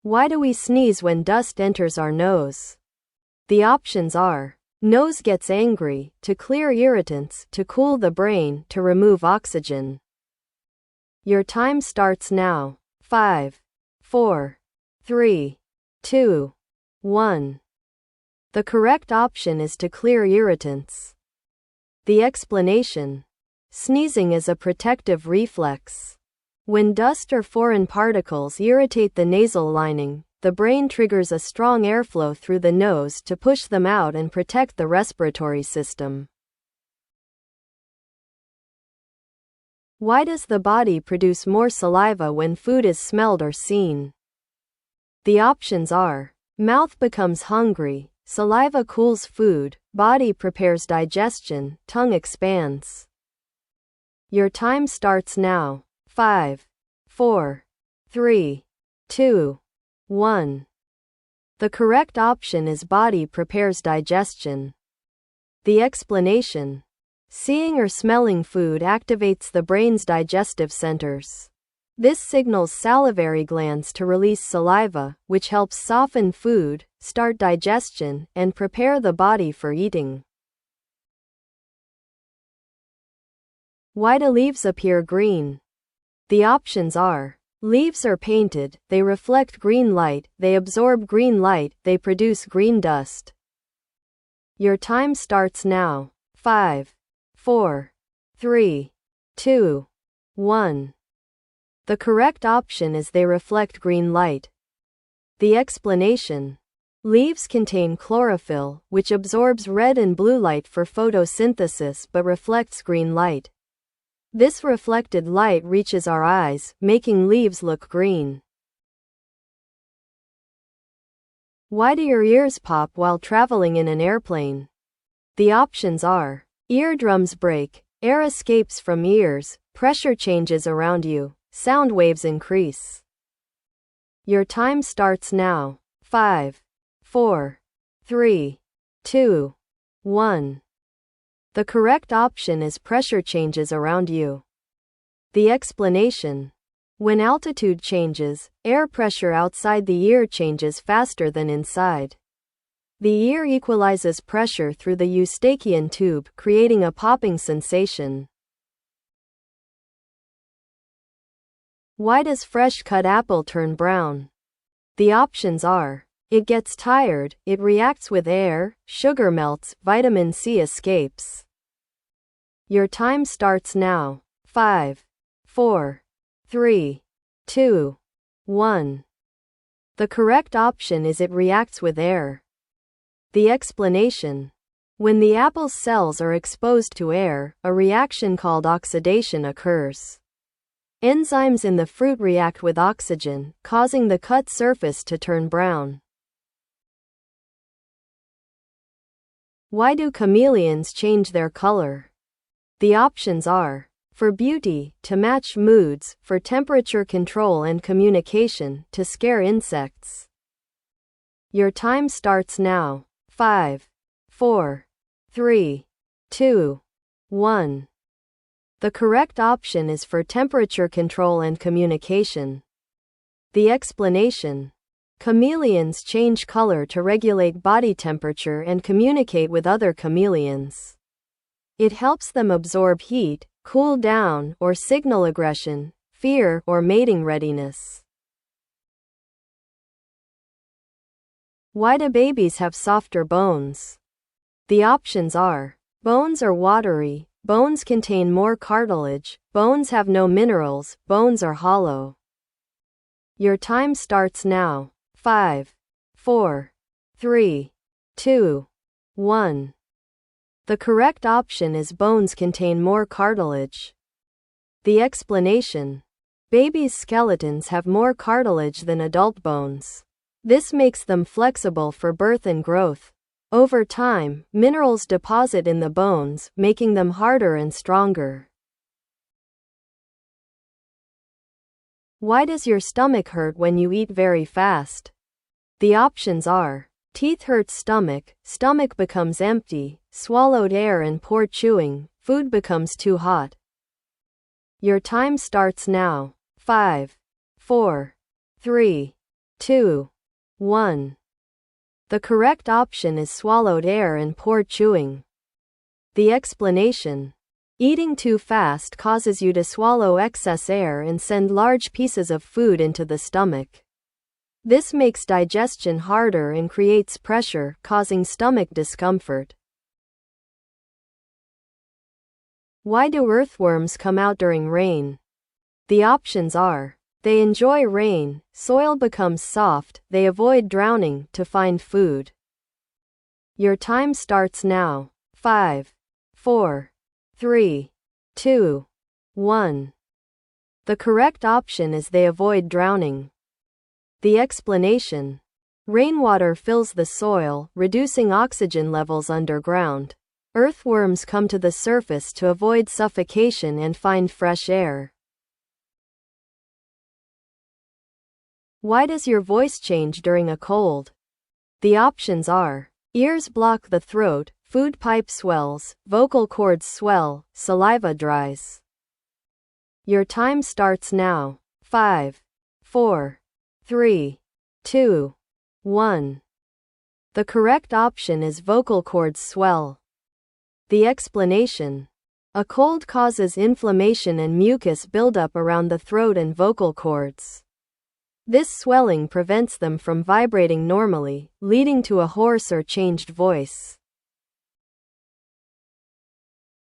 Why do we sneeze when dust enters our nose? The options are: nose gets angry, to clear irritants, to cool the brain, to remove oxygen. Your time starts now. 5, 4, 3, 2, 1. The correct option is to clear irritants. The explanation: sneezing is a protective reflex. When dust or foreign particles irritate the nasal lining, the brain triggers a strong airflow through the nose to push them out and protect the respiratory system. Why does the body produce more saliva when food is smelled or seen? The options are: mouth becomes hungry, saliva cools food, body prepares digestion, tongue expands. Your time starts now. 5, 4, 3, 2, 1. The correct option is body prepares digestion. The explanation: seeing or smelling food activates the brain's digestive centers. This signals salivary glands to release saliva, which helps soften food, start digestion, and prepare the body for eating. Why do leaves appear green? The options are: leaves are painted, they reflect green light, they absorb green light, they produce green dust. Your time starts now. 5, 4, 3, 2, 1. The correct option is they reflect green light. The explanation: leaves contain chlorophyll, which absorbs red and blue light for photosynthesis but reflects green light. This reflected light reaches our eyes, making leaves look green. Why do your ears pop while traveling in an airplane? The options are: eardrums break, air escapes from ears, pressure changes around you, sound waves increase. Your time starts now. 5, 4, 3, 2, 1. The correct option is pressure changes around you. The explanation: when altitude changes, air pressure outside the ear changes faster than inside. The ear equalizes pressure through the eustachian tube, creating a popping sensation. Why does fresh cut apple turn brown? The options are: it gets tired, it reacts with air, sugar melts, vitamin C escapes. Your time starts now. 5, 4, 3, 2, 1. The correct option is it reacts with air. The explanation: when the apple's cells are exposed to air, a reaction called oxidation occurs. Enzymes in the fruit react with oxygen, causing the cut surface to turn brown. Why do chameleons change their color? The options are: for beauty, to match moods, for temperature control and communication, to scare insects. Your time starts now. 5, 4, 3, 2, 1. The correct option is for temperature control and communication. The explanation: chameleons change color to regulate body temperature and communicate with other chameleons. It helps them absorb heat, cool down, or signal aggression, fear, or mating readiness. Why do babies have softer bones? The options are: bones are watery, bones contain more cartilage, bones have no minerals, bones are hollow. Your time starts now. 5, 4, 3, 2, 1. The correct option is bones contain more cartilage. The explanation: babies' skeletons have more cartilage than adult bones. This makes them flexible for birth and growth. Over time, minerals deposit in the bones, making them harder and stronger. Why does your stomach hurt when you eat very fast? The options are: teeth hurt stomach, stomach becomes empty, swallowed air and poor chewing, food becomes too hot. Your time starts now. 5, 4, 3, 2, 1. The correct option is swallowed air and poor chewing. The explanation: eating too fast causes you to swallow excess air and send large pieces of food into the stomach. This makes digestion harder and creates pressure, causing stomach discomfort. Why do earthworms come out during rain? The options are: they enjoy rain, soil becomes soft, they avoid drowning to find food. Your time starts now. 5, 4, 3, 2, 1. The correct option is they avoid drowning. The explanation: rainwater fills the soil, reducing oxygen levels underground. Earthworms come to the surface to avoid suffocation and find fresh air. Why does your voice change during a cold? The options are: ears block the throat, food pipe swells, vocal cords swell, saliva dries. Your time starts now. 5, 4, 3, 2, 1. The correct option is vocal cords swell. The explanation: a cold causes inflammation and mucus buildup around the throat and vocal cords. This swelling prevents them from vibrating normally, leading to a hoarse or changed voice.